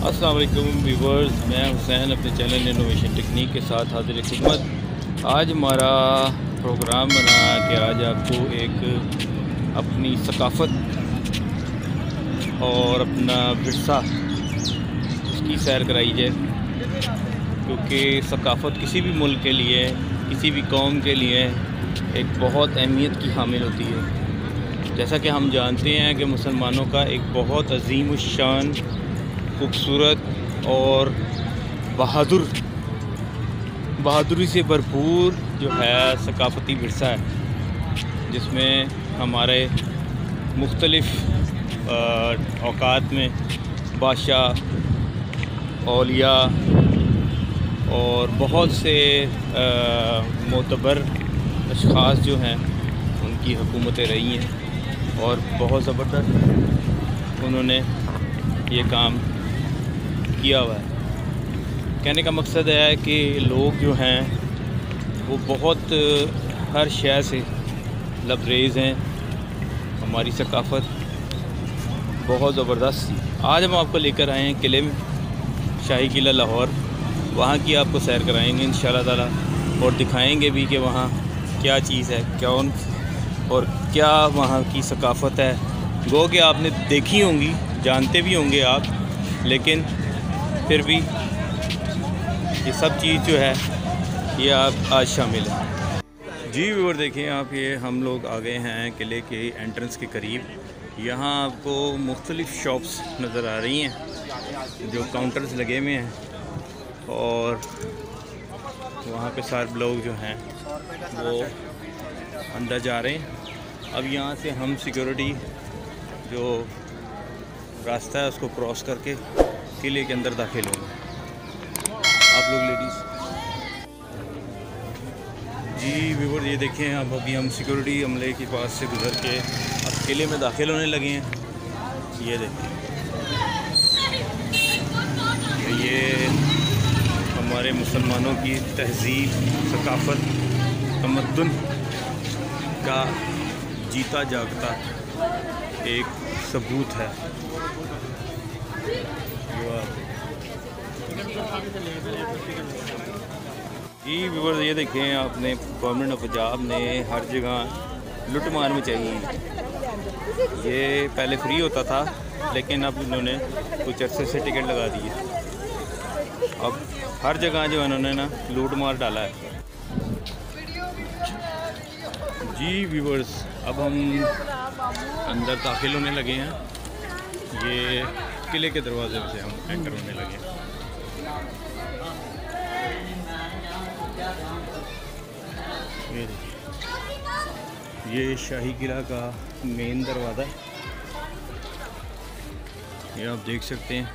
अस्सलाम वालेकुम व्यूवर्स, मैं हुसैन अपने चैनल इनोवेशन टेक्निक के साथ हाजिर खिदमत। आज हमारा प्रोग्राम बना कि आज आपको एक अपनी सकाफ़त और अपना विरसा उसकी सैर कराई जाए, क्योंकि सकाफ़त किसी भी मुल्क के लिए, किसी भी कौम के लिए एक बहुत अहमियत की हामिल होती है। जैसा कि हम जानते हैं कि मुसलमानों का एक बहुत अजीम शान, खूबसूरत और बहादुरी से भरपूर जो है सकाफ़ती विरसा है, जिसमें हमारे मुख्तलिफ़ औकात में बादशाह, औलिया और बहुत से मोतबर अशख़ास जो हैं उनकी हुकूमतें रही हैं और बहुत ज़बरदस्त उन्होंने ये काम किया हुआ है। कहने का मकसद है कि लोग जो हैं वो बहुत हर शय से लबरेज़ हैं। हमारी सकाफ़त बहुत ज़बरदस्त थी। आज हम आपको लेकर आए हैं किले में, शाही किला लाहौर। वहाँ की आपको सैर कराएंगे इंशाअल्लाह ताला और दिखाएंगे भी कि वहाँ क्या चीज़ है, कौन और क्या वहाँ की सकाफ़त है। गो कि आपने देखी होंगी, जानते भी होंगे आप, लेकिन फिर भी ये सब चीज़ जो है ये आप आज शामिल है। जी व्यूअर, देखें आप, ये हम लोग आ गए हैं किले के एंट्रेंस के करीब। यहाँ आपको मुख्तलिफ़ शॉप्स नज़र आ रही हैं जो काउंटर्स लगे हुए हैं, और वहाँ पे सारे लोग जो हैं वो अंदर जा रहे हैं। अब यहाँ से हम सिक्योरिटी जो रास्ता है उसको क्रॉस करके किले के अंदर दाखिल होंगे। आप लोग लेडीज़ जी व्यूअर, ये देखें आप, अभी हम सिक्योरिटी अमले के पास से गुजर के अब किले में दाखिल होने लगे हैं। ये देखें, ये हमारे मुसलमानों की तहज़ीब, सकाफ़त, तमद्दुन का जीता जागता एक सबूत है। जी व्यूअर्स, ये देखें आपने, गवर्नमेंट ऑफ पंजाब ने हर जगह लूट मार मचाई है। ये पहले फ्री होता था, लेकिन अब इन्होंने कुछ अरसे से टिकट लगा दी है। अब हर जगह जो इन्होंने ना लूट मार डाला है। जी व्यूअर्स, अब हम अंदर दाखिल होने लगे हैं। ये किले के दरवाजे से हम एंटर होने लगे हैं। ये देखिए, ये शाही किला का मेन दरवाज़ा है, ये आप देख सकते हैं।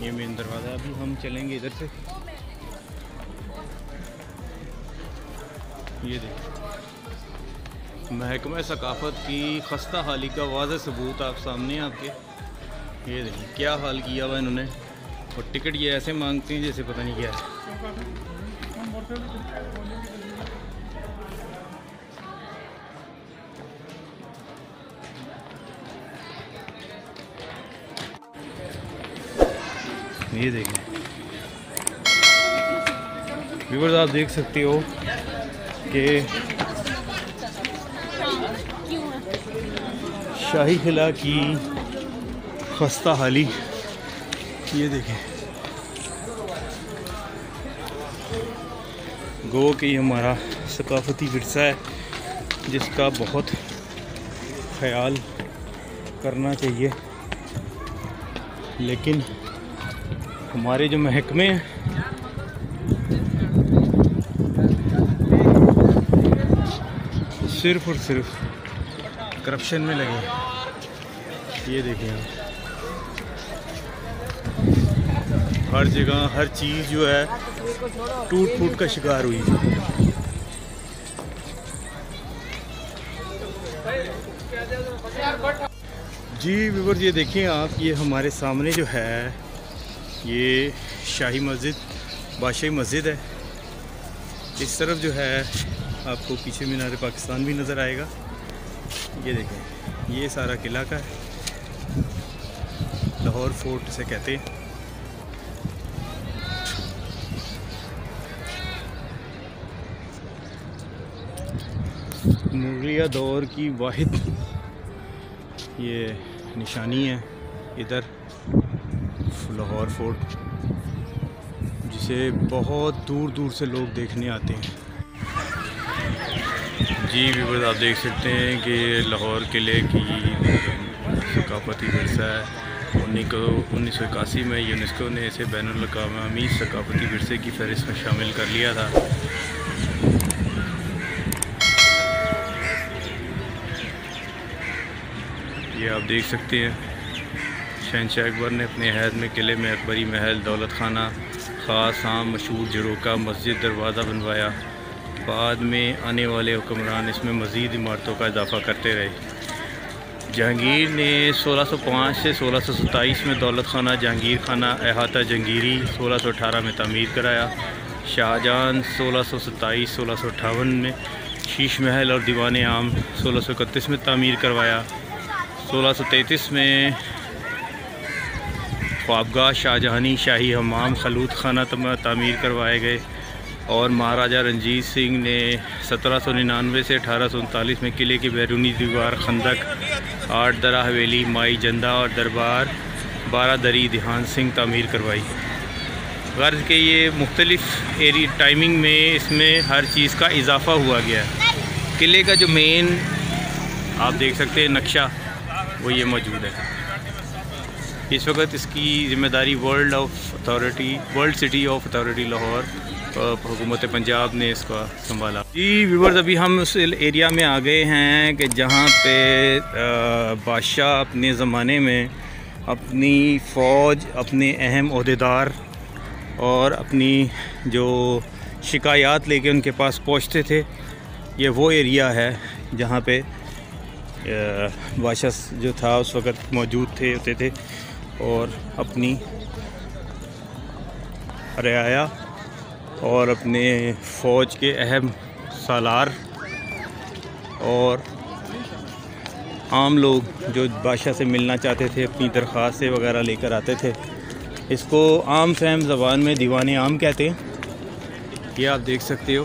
ये मेन दरवाज़ा, अभी हम चलेंगे इधर से। ये देखिए, महकमा सकाफ़त की खस्ता हाली का वाज़ेह सबूत आप सामने आपके। ये देखिए क्या हाल किया हुआ इन्होंने, और टिकट ये ऐसे मांगते हैं जैसे पता नहीं क्या है। ये देखें व्यूअर्स, आप देख सकते हो कि शाही किला की खस्ता हाली। ये देखें, गो कि हमारा सकाफ़ती विरसा है जिसका बहुत ख्याल करना चाहिए, लेकिन हमारे जो महकमे हैं सिर्फ़ और सिर्फ करप्शन में लगे। ये देखें आप, हर जगह हर चीज़ जो है टूट फूट का शिकार हुई। जी व्यूअर्स, ये देखें आप, ये हमारे सामने जो है ये शाही मस्जिद, बादशाही मस्जिद है। इस तरफ जो है आपको पीछे मीनार पाकिस्तान भी नज़र आएगा। ये देखें, ये सारा किला का है। लाहौर फोर्ट से कहते हैं। मुगलिया दौर की वाहिद ये निशानी है इधर लाहौर फोर्ट, जिसे बहुत दूर दूर से लोग देखने आते हैं। जी व्यूअर्स, आप देख सकते हैं कि लाहौर किले की सकाफती विरसा है। 1981 में यूनेस्को ने इसे बैनुल-अक़वामी सकाफती विरसे की फहरिस्त में शामिल कर लिया था। ये आप देख सकते हैं शहंशाह अकबर ने अपने अहद में किले में अकबरी महल, दौलत खाना, ख़ास आम, मशहूर झरोका, मस्जिद, दरवाज़ा बनवाया। बाद में आने वाले हुक्मरान इसमें मज़ीद इमारतों का इजाफ़ा करते रहे। जहांगीर ने 1605 से 1627 में दौलत खाना, जहांगीर खाना, अहाता जहांगीरी 1618 में तामीर कराया। शाहजहां 1627-1658 में शीश महल और दीवान आम 1631 में तामीर करवाया। 1633 में ख्वाबगाह शाहजहानी, शाही हमाम, खलूत खाना तामीर करवाए गए। और महाराजा रंजीत सिंह ने 1799 से 1839 में किले की बैरूनी दीवार, खंदक, 8 दरा हवेली, माई जंदा और दरबार 12 दरी ध्यान सिंह तामीर करवाई। गर्ज के ये मुख्तलिफ़ एरिया टाइमिंग में इसमें हर चीज़ का इजाफ़ा हुआ गया है। किले का जो मेन आप देख सकते हैं नक्शा वो ये मौजूद है। इस वक्त इसकी ज़िम्मेदारी world city of authority Lahore हुकूमत पंजाब ने इसका संभाला। जी व्यूअर्स, अभी हम उस एरिया में आ गए हैं कि जहाँ पे बादशाह अपने ज़माने में अपनी फ़ौज, अपने अहम ओहदेदार और अपनी जो शिकायत लेके उनके पास पहुँचते थे। ये वो एरिया है जहाँ पे बादशाह जो था उस वक़्त मौजूद होते थे और अपनी रियाया और अपने फ़ौज के अहम सालार और आम लोग जो बादशाह से मिलना चाहते थे अपनी दरख्वास्तें वगैरह लेकर आते थे। इसको आम फहम ज़बान में दीवान आम कहते हैं। ये आप देख सकते हो,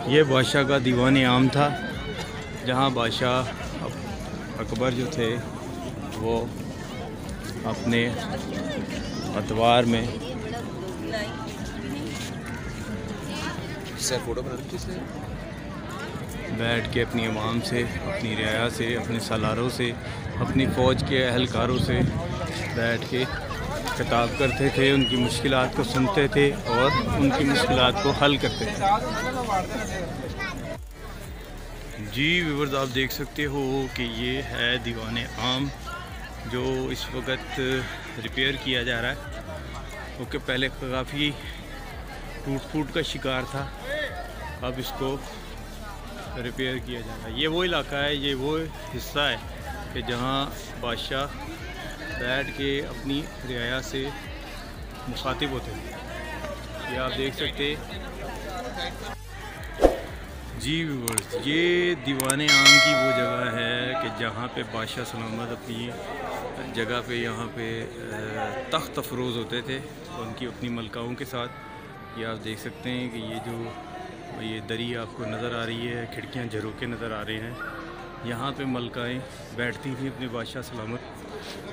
ये बादशाह का दीवान आम था, जहाँ बादशाह अकबर जो थे वो अपने अतवार में बैठ के अपनी अवाम से, अपनी रियाया से, अपने सालारों से, अपनी फ़ौज के अहलकारों से बैठ के खिताब करते थे, उनकी मुश्किलात को सुनते थे और उनकी मुश्किलात को हल करते थे। जी व्यूअर्स, आप देख सकते हो कि ये है दीवान आम जो इस वक्त रिपेयर किया जा रहा है, क्योंकि पहले काफ़ी टूट फूट का शिकार था। अब इसको रिपेयर किया जा रहा है। ये वो इलाका है, ये वो हिस्सा है कि जहाँ बादशाह बैठ के अपनी रियाया से मुखातिब होते हैं। ये आप देख सकते जी व्यूअर्स, ये दीवान आम की वो जगह है कि जहाँ पे बादशाह सलामत अपनी जगह पे यहाँ पे तख्त अफरोज़ होते थे उनकी अपनी मलकाओं के साथ। ये आप देख सकते हैं कि ये दरी आपको नज़र आ रही है, खिड़कियाँ, झरोके नज़र आ रहे हैं। यहाँ पे मलकाएँ बैठती थी अपने बादशाह सलामत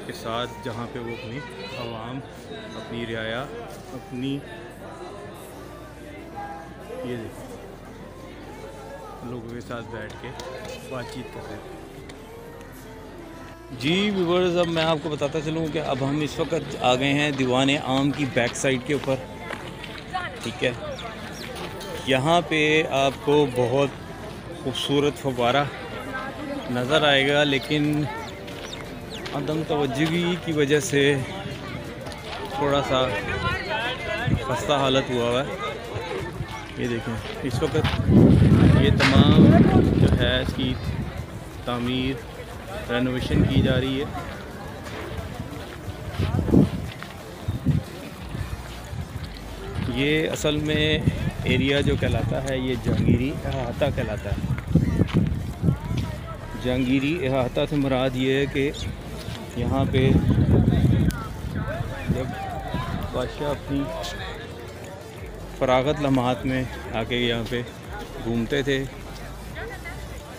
के साथ, जहाँ पे वो अपनी अवाम, अपनी रियाया, अपनी ये देखो लोगों के साथ बैठ के बातचीत कर रहे थे। जी व्यूअर्स, अब मैं आपको बताता चलूँ कि अब हम इस वक्त आ गए हैं दीवान आम की बैक साइड के ऊपर। ठीक है, यहाँ पे आपको बहुत खूबसूरत फव्वारा नज़र आएगा, लेकिन अदम तवज्जुही की वजह से थोड़ा सा खस्ता हालत हुआ है। ये देखें, इस वक्त ये तमाम जो है इसकी तामीर, रेनोवेशन की जा रही है। ये असल में एरिया जो कहलाता है ये जहांगीरी अहाता कहलाता है। जहांगीरी अहाता से मुराद ये है कि यहाँ पे जब बादशाह अपनी फरागत लम्हात में आके यहाँ पे घूमते थे,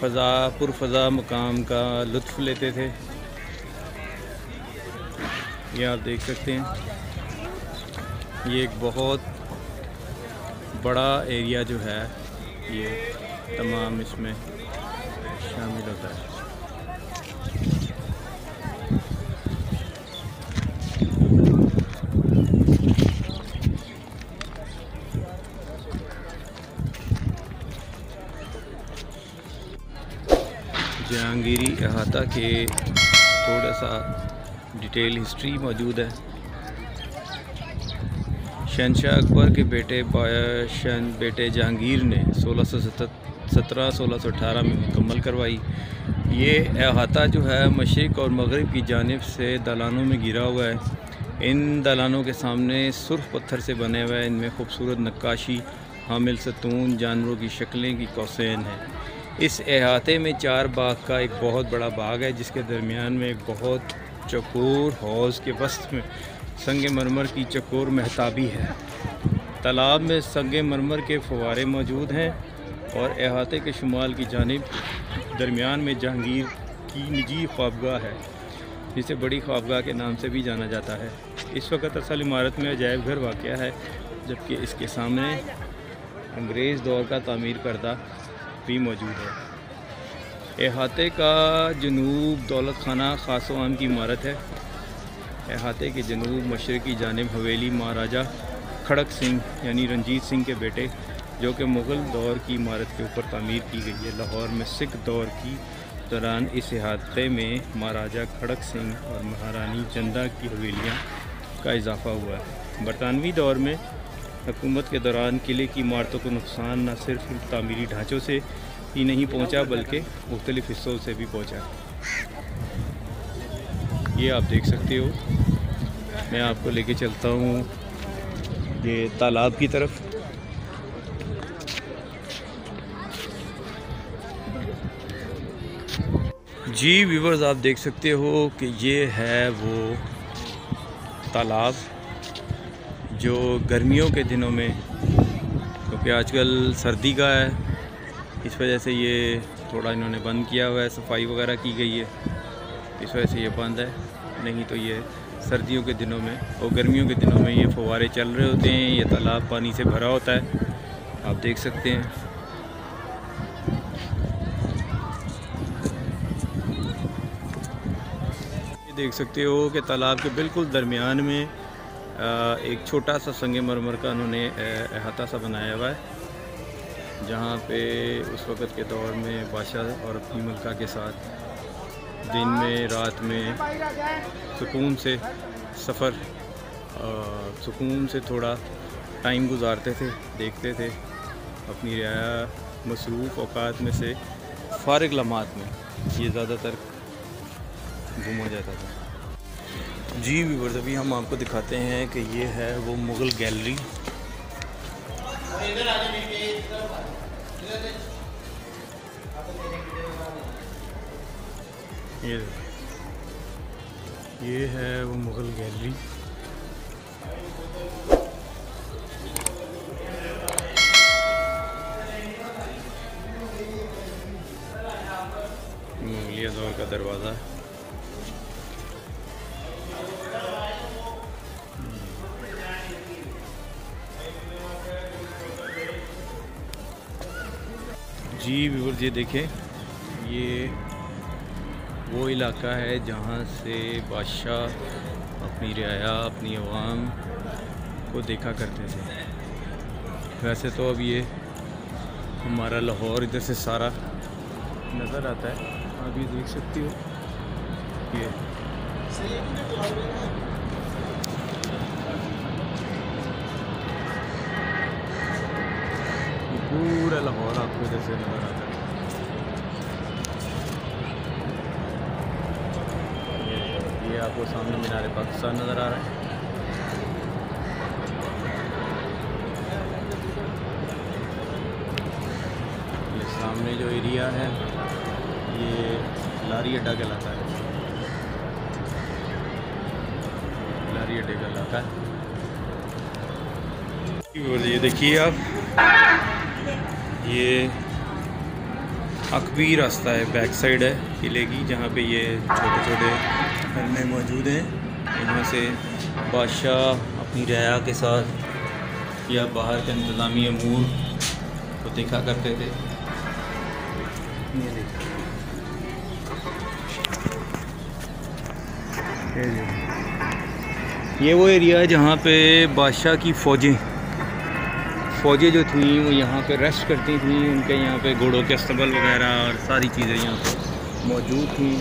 पुरफ़ज़ा मकाम का लुत्फ़ लेते थे। ये आप देख सकते हैं, ये एक बहुत बड़ा एरिया जो है ये तमाम इसमें शामिल होता है। जहांगीरी अहाता के थोड़ा सा डिटेल हिस्ट्री मौजूद है। शहंशाह अकबर के बेटे जहांगीर ने 1618 में मुकम्मल करवाई। ये अहाता जो है मशरिक़ और मगरिब की जानिब से दालानों में घिरा हुआ है। इन दालानों के सामने सुर्ख पत्थर से बने हुए हैं। इनमें खूबसूरत नक्काशी, हामिल सतून, जानवरों की शक्लें की कौसेन है। इस अहाते में 4 बाग का एक बहुत बड़ा बाग है, जिसके दरमियान में एक बहुत चकोर हौज़ के वस्त में संग मरमर की चकोर महताबी है। तालाब में संग मरमर के फव्वारे मौजूद हैं और अहाते के शुमाल की जानिब दरमियान में जहांगीर की निजी ख्वाबगाह है, जिसे बड़ी ख्वाबगाह के नाम से भी जाना जाता है। इस वक्त असल इमारत में अजायब घर वाक़या है, जबकि इसके सामने अंग्रेज़ दौर का तामीर करदा भी मौजूद है। अहाते का जनूब दौलत खाना खास आम की इमारत है। अहाते के जनूब मशरक़ी जानिब हवेली महाराजा खड़क सिंह यानी रंजीत सिंह के बेटे, जो कि मुग़ल दौर की इमारत के ऊपर तामीर की गई है। लाहौर में सिख दौर की दौरान इस अहाते में महाराजा खड़क सिंह और महारानी चंदा की हवेलियाँ का इजाफ़ा हुआ है। बरतानवी दौर में हुकूमत के दौरान किले की इमारतों को नुकसान न सिर्फ तामीरी ढांचों से ही नहीं पहुंचा, बल्कि मुख्तलिफ़ हिस्सों से भी पहुंचा। ये आप देख सकते हो। मैं आपको लेके चलता हूँ ये तालाब की तरफ। जी व्यूवर्स, आप देख सकते हो कि ये है वो तालाब जो गर्मियों के दिनों में, क्योंकि आजकल सर्दी का है, इस वजह से ये थोड़ा इन्होंने बंद किया हुआ है, सफाई वगैरह की गई है, इस वजह से ये बंद है। नहीं तो ये सर्दियों के दिनों में और गर्मियों के दिनों में ये फव्वारे चल रहे होते हैं। ये तालाब पानी से भरा होता है, आप देख सकते हैं। ये देख सकते हो कि तालाब के बिल्कुल दरमियान में एक छोटा सा संग मरमर का उन्होंने अहाता सा बनाया हुआ है, जहाँ पे उस वक़्त के दौर में बादशाह और अपनी मलका के साथ दिन में रात में सुकून से सफ़र, सुकून से थोड़ा टाइम गुजारते थे, देखते थे। अपनी रियाया मसरूफ़ औकात में से फ़ारिग लम्हात में ये ज़्यादातर घूमा जाता था। जी व्यूअर्स, अभी हम आपको दिखाते हैं कि ये है वो मुग़ल गैलरी। ये है वो मुग़ल गैलरी। मुग़लिया दौर का दरवाज़ा। जी व्यूअर्स, ये देखें, ये वो इलाका है जहाँ से बादशाह अपनी रियाया, अपनी अवाम को देखा करते थे। वैसे तो अब ये हमारा लाहौर इधर से सारा नज़र आता है, आप ये देख सकते हो। ये पूरा लाहौर आपको इधर से नज़र आता है। ये आपको सामने मीनार पाकिस्तान नज़र आ रहा है। ये सामने जो एरिया है ये लारी अड्डा कहलाता है, लारी अड्डे का इलाका है। और ये देखिए आप, ये अकबी रास्ता है, बैक साइड है किले की, जहाँ पे ये छोटे छोटे झरने मौजूद हैं। यहाँ से बादशाह अपनी रया के साथ या बाहर के इंतज़ामी अमूर को देखा करते थे। ये वो एरिया है जहाँ पे बादशाह की फ़ौजें जो थीं वो यहाँ पे रेस्ट करती थीं। उनके यहाँ पे घोड़ों के अस्तबल वगैरह और सारी चीज़ें यहाँ पे मौजूद थीं।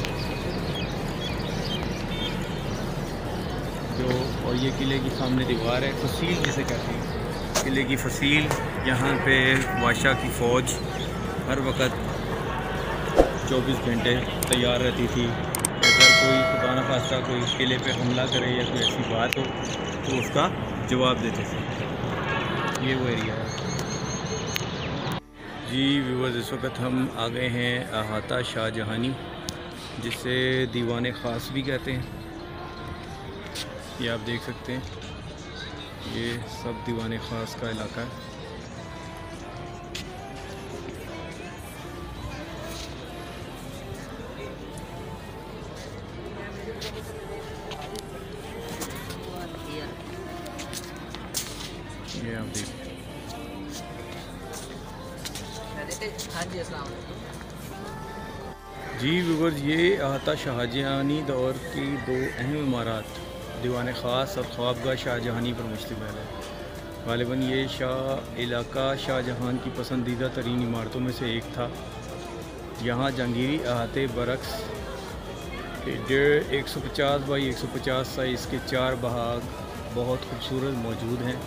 जो और ये किले की सामने दीवार है, फसील जिसे कहते हैं, किले की फसील। यहाँ पे बादशाह की फ़ौज हर वक्त 24 घंटे तैयार रहती थी। अगर कोई खुदा न खास्ता कोई किले पे हमला करे या कोई ऐसी बात हो तो उसका जवाब देते थे। ये वो एरिया है जी। व्यूअर्स, इस वक्त हम आ गए हैं अहाता शाहजहानी, जिसे दीवान ख़ास भी कहते हैं। ये आप देख सकते हैं, ये सब दीवान ख़ास का इलाका है। ये आप देखिए जी व्यूअर्स, ये अहाता शाहजहानी दौर की दो अहम इमारत दीवान ख़ास और ख्वाबगाह शाहजहानी पर मुश्तमिल है। ग़ालिबन ये इलाका शाहजहां की पसंदीदा तरीन इमारतों में से एक था। यहाँ जहांगीरी अहाते बरक्स 150 बाई 150 साइज़ के 4 बहाग बहुत खूबसूरत मौजूद हैं,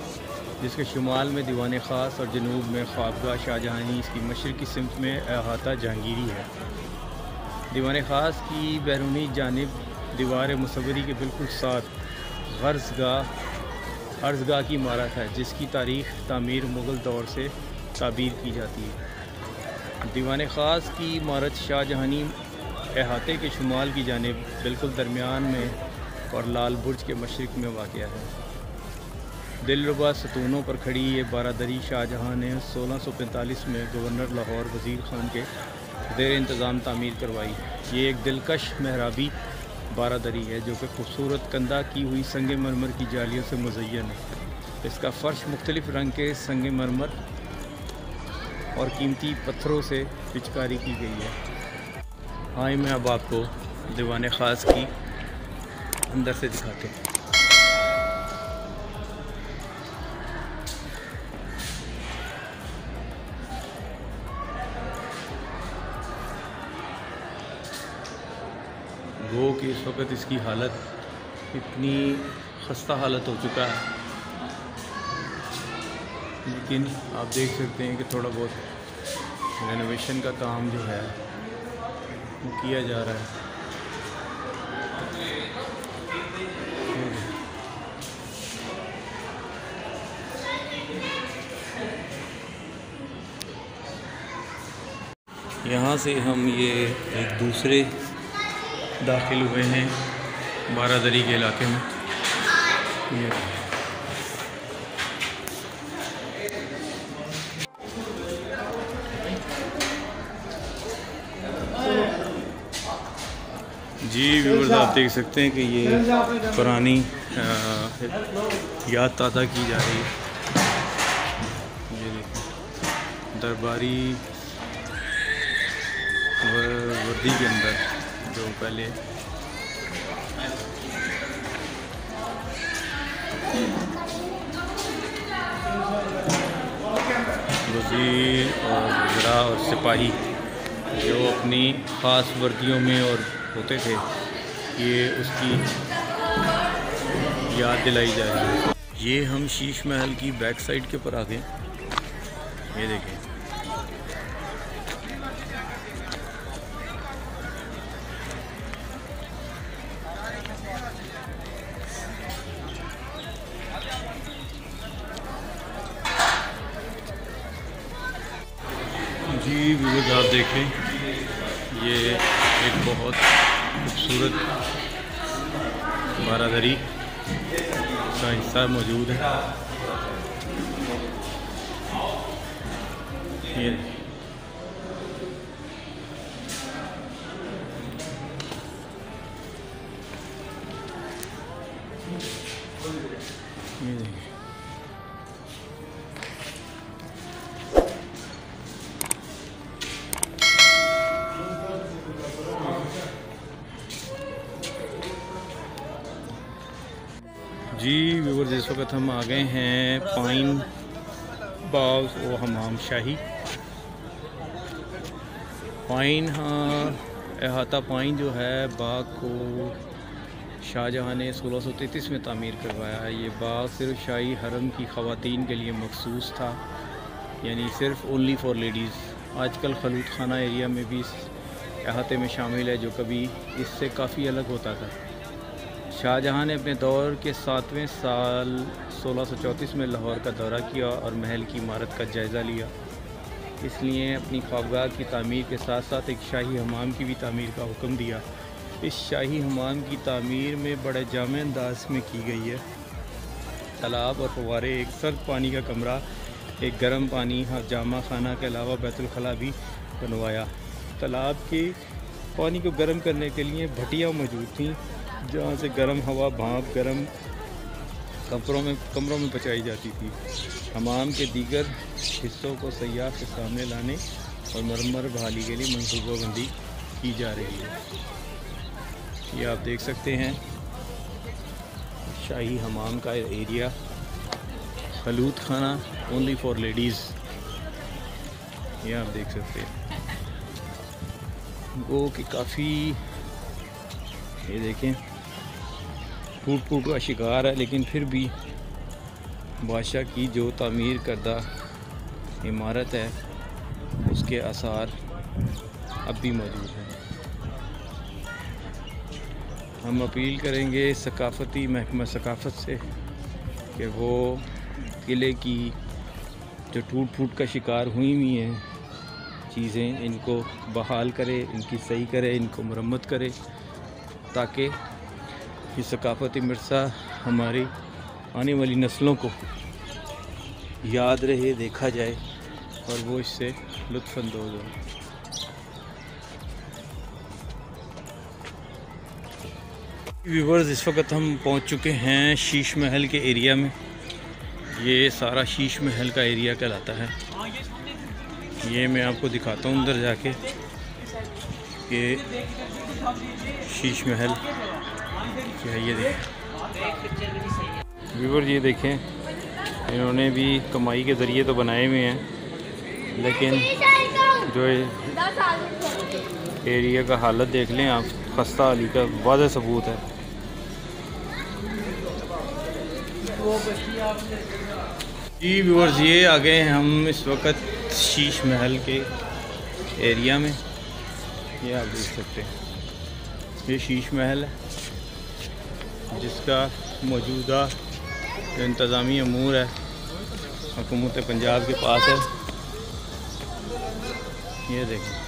जिसके शुमाल में दीवान ख़ास और जनूब में ख्वाबगाह शाहजहानी, इसकी मशरक़ी सिमत में अहाता जहांगीरी है। दीवान ख़ास की बैरूनी जानिब दीवार मुसव्वरी के बिल्कुल साथ अर्ज़गाह की इमारत है, जिसकी तारीख़ तामीर मुग़ल दौर से ताबीर की जाती है। दीवान ख़ास की इमारत शाहजहानी अहाते के शुमाल की जानिब बिल्कुल दरमियान में और लाल बुर्ज के मशरिक़ में वाक़या है। दिलरुबा सतूनों पर खड़ी ये बारादरी शाहजहां ने 1645 में गवर्नर लाहौर वज़ीर ख़ान के ज़ेर इंतज़ाम तामीर करवाई। ये एक दिलकश महराबी बारादरी है जो कि खूबसूरत कंधा की हुई संग मरमर की जालियों से मुज़य्यन है। इसका फ़र्श मुख्तलिफ़ रंग के संग मरमर और कीमती पत्थरों से पिचकारी की गई है। हाँ, मैं अब आपको दीवान ख़ास की अंदर से दिखाते हैं। वो कि इस वक्त इसकी हालत इतनी खस्ता हालत हो चुका है, लेकिन आप देख सकते हैं कि थोड़ा बहुत रेनोवेशन का काम जो है वो किया जा रहा है। यहाँ से हम ये एक दूसरे दाखिल हुए हैं बारादरी के इलाके में। ये जी व्यूअर्स, आप देख सकते हैं कि ये पुरानी याद ताज़ा की जा रही है। ये देखिए, दरबारी वर्दी के अंदर जो पहले वज़ीर और वज़रा और सिपाही जो अपनी ख़ास वर्दियों में और होते थे, ये उसकी याद दिलाई जा रही है। ये हम शीश महल की बैक साइड के ऊपर आ गए। ये देखें, जी व्यूअर्स, आप देखें ये एक बहुत खूबसूरत बारादरी का हिस्सा मौजूद है। ये जी व्यूअर्स, इस वक्त हम आ गए हैं पाइन बाग व हमाम शाही। पाइन अहाता पाइन जो है बाग को शाहजहाँ ने 1633 में तामीर करवाया है। ये बाग सिर्फ शाही हरम की ख़वातीन के लिए मखसूस था, यानी सिर्फ ओनली फॉर लेडीज़। आजकल खलूत खाना एरिया में भी इस अहाते में शामिल है, जो कभी इससे काफ़ी अलग होता था। शाहजहाँ ने अपने दौर के 7वें साल 1634 में लाहौर का दौरा किया और महल की इमारत का जायज़ा लिया। इसलिए अपनी ख्वाबगाह की तामीर के साथ साथ एक शाही हमाम की भी तामीर का हुक्म दिया। इस शाही हमाम की तामीर में बड़े जामे अंदाज में की गई है। तालाब और फव्वारे, एक सर्द पानी का कमरा, एक गर्म पानी जामा खाना के अलावा बैतुल खला भी बनवाया। तालाब के पानी को गर्म करने के लिए भट्टियाँ मौजूद थीं, जहाँ से गर्म हवा भाप गर्म कमरों में पहुँचाई जाती थी। हमाम के दीगर हिस्सों को सयाह के सामने लाने और मरम्मत बहाली के लिए मनसूबाबंदी की जा रही है। ये आप देख सकते हैं शाही हमाम का एरिया, खलूत खाना ओनली फॉर लेडीज़। ये आप देख सकते हैं वो कि काफ़ी, ये देखें टूट का शिकार है, लेकिन फिर भी बादशाह की जो तामीर करदा इमारत है उसके आसार अब भी मौजूद हैं। हम अपील करेंगे सकाफ़ती महकमा सकाफ़त से कि वो किले की जो टूट फूट का शिकार हुई हुई हैं चीज़ें, इनको बहाल करे, इनकी सही करे, इनको मरम्मत करे, ताकि ये सकाफ़ती विरसा हमारी आने वाली नस्लों को याद रहे, देखा जाए और वो इससे लुत्फ़अंदोज़ हो। व्यूवर्स, इस वक्त हम पहुंच चुके हैं शीश महल के एरिया में। ये सारा शीश महल का एरिया कहलाता है। ये मैं आपको दिखाता हूँ अंदर जाके कि शीश महल क्या है। ये देखें व्यूवर्स, ये देखें इन्होंने भी कमाई के ज़रिए तो बनाए हुए हैं, लेकिन जो एरिया का हालत देख लें आप, खस्ता हाली का वाज़ेह सबूत है। जी व्यूअर्स, ये आ गए हैं हम इस वक्त शीश महल के एरिया में। ये आप देख सकते हैं ये शीश महल है, जिसका मौजूदा जो इंतज़ामी अमूर है हुकूमत पंजाब के पास है। ये देखें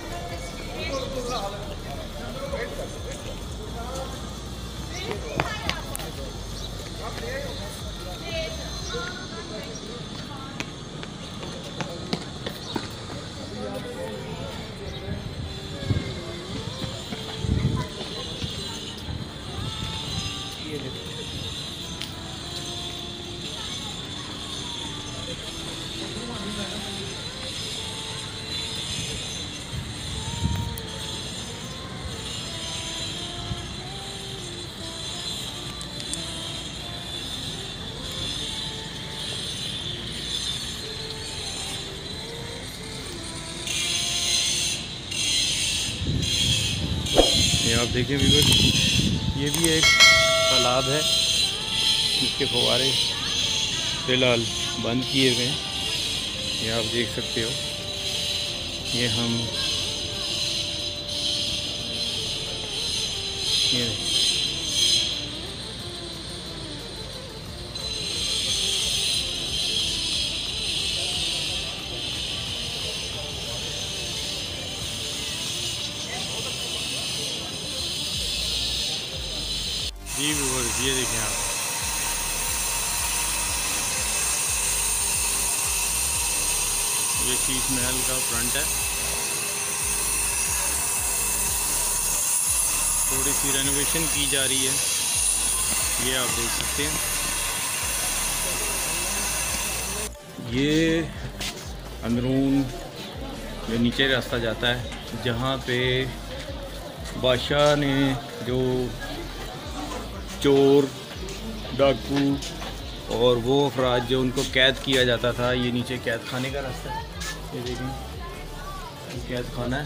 ये आप देखें व्यूअर्स, ये भी एक तालाब है जिसके फव्वारे फ़िलहाल बंद किए हुए हैं। ये आप देख सकते हो। ये हम ये ये देखें आप, ये शीश महल का फ्रंट है। थोड़ी सी रेनोवेशन की जा रही है, ये आप देख सकते हैं। ये अंदरून जो नीचे रास्ता जाता है, जहाँ पे बादशाह ने जो चोर, डाकू और वो अफराद जो उनको कैद किया जाता था, ये नीचे कैद खाने का रास्ता है। ये देखिए, कैद खाना है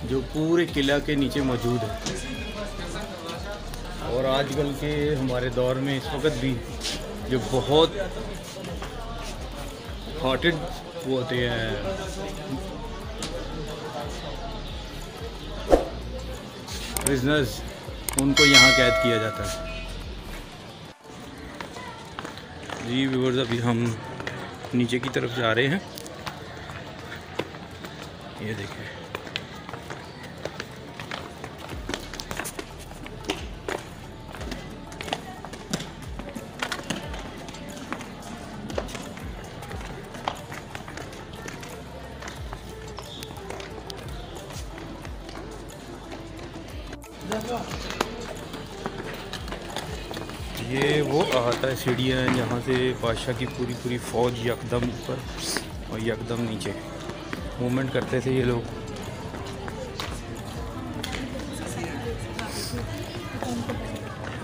जो पूरे किला के नीचे मौजूद है। और आजकल के हमारे दौर में इस वक्त भी जो बहुत हॉटेड वो होते हैं, प्रिजनर्स, उनको यहाँ कैद किया जाता है। जी व्यूअर्स, अभी हम नीचे की तरफ जा रहे हैं। ये देखिए, ये वो आता है सीढ़ियाँ हैं जहाँ से बादशाह की पूरी फ़ौज यकदम ऊपर और यकदम नीचे मूवमेंट करते थे ये लोग।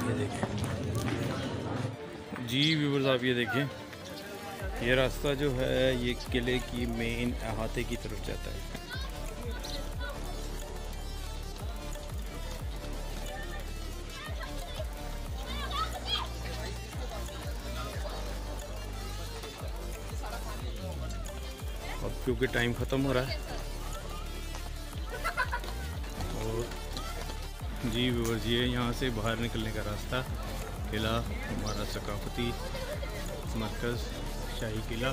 ये देखें जी व्यूअर्स, आप ये देखें, ये रास्ता जो है ये किले की मेन अहाते की तरफ जाता है। अब क्योंकि टाइम ख़त्म हो रहा है, और जी व्यूअर्स, ये यहाँ से बाहर निकलने का रास्ता, किला हमारा सकाफती मरकज़ शाही किला।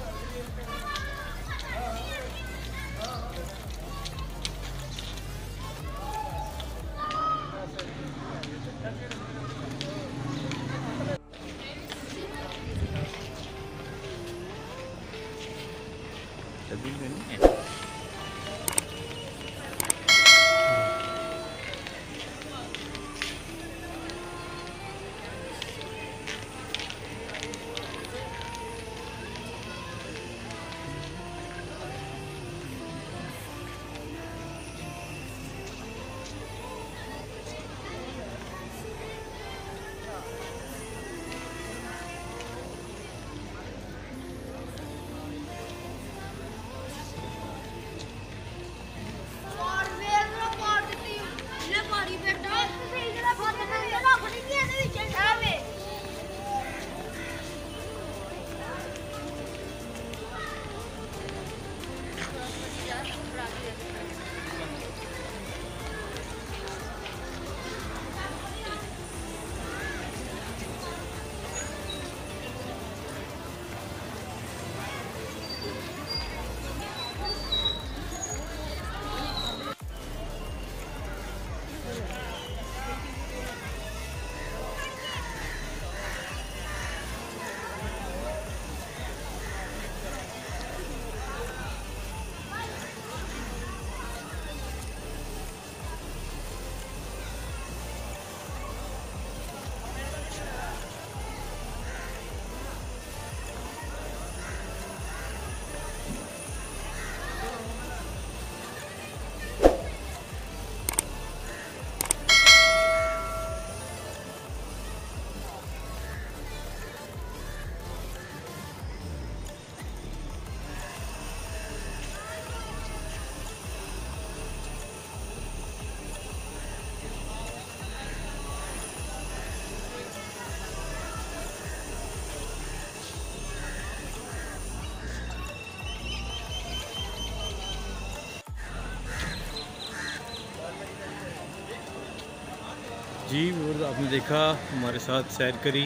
जी व्यूअर्स, आपने देखा हमारे साथ सैर करी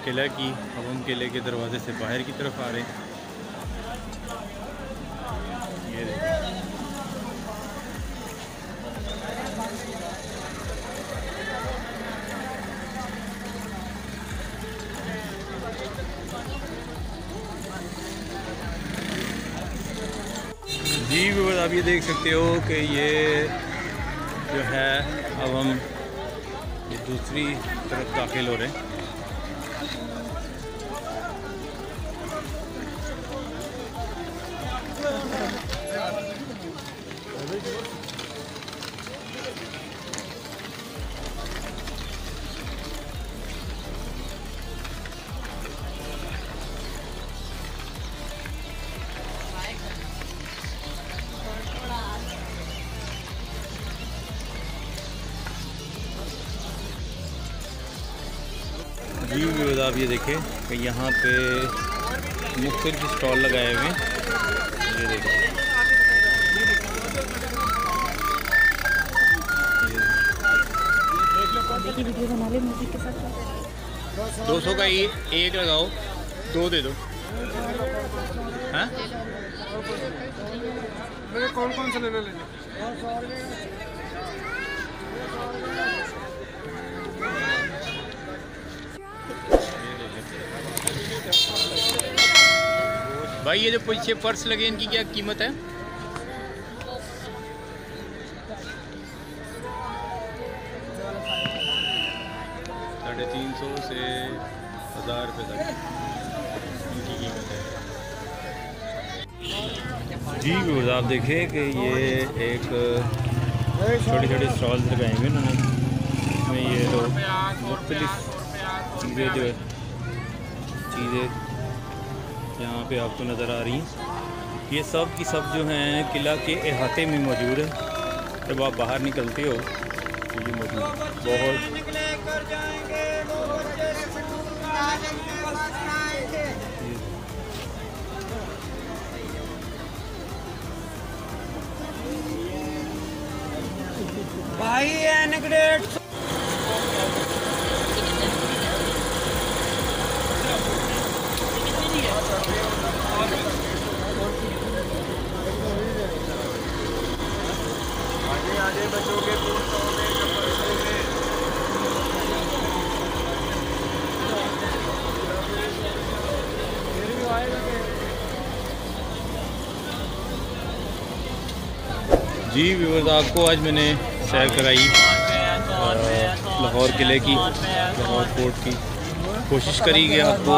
किला की। अब हम किले के दरवाजे से बाहर की तरफ आ रहे हैं। ये देखिए, आप ये देख सकते हो कि ये जो है अब हम ये दूसरी तरफ दाखिल हो रहे हैं। जी व्यूअर्स, आप ये देखें कि यहाँ पे मुख्तलिफ स्टॉल लगाए हुए हैं। ये देखें, वीडियो बना ले म्यूजिक के साथ। 200 का ये एक लगाओ, 2 दे दो। हाँ, कौन कौन सा लेना लेना? भाई ये जो पीछे पर्स लगे इनकी क्या कीमत है? 350 से 1000 रुपये तक इनकी कीमत है। जी व्यूअर्स, आप देखें कि ये एक छोटे छोटे स्टॉल्स लगाए हुए उन्होंने, इसमें ये लोग मुख्तलिफ चीज़ें जो है यहाँ पे आपको नज़र आ रही हैं। ये सब की सब जो हैं किला के अहाते में मौजूद है। जब आप बाहर निकलते हो तो ये मौजूद है। बहुत भाई एनग्रेड आगे बचोगे तो जी व्यूअर्स, आपको आज मैंने सैर कराई लाहौर किले की, लाहौर फोर्ट की। कोशिश करी कि आपको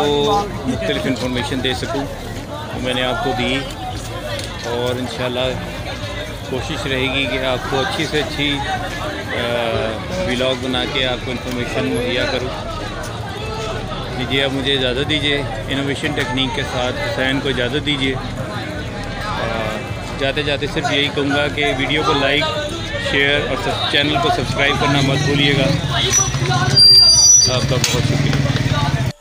मुख्तलिफ इंफॉर्मेशन दे सकूं, तो मैंने आपको दी, और इंशाल्लाह कोशिश रहेगी कि आपको अच्छी से अच्छी व्लॉग बना के आपको इन्फॉर्मेशन मुहैया करूँ। दीजिए, आप मुझे इजाज़त दीजिए। इनोवेशन टेक्निक के साथ हुसैन को इजाज़त दीजिए। जाते जाते सिर्फ यही कहूँगा कि वीडियो को लाइक, शेयर और चैनल को सब्सक्राइब करना मत भूलिएगा। आपका बहुत शुक्रिया।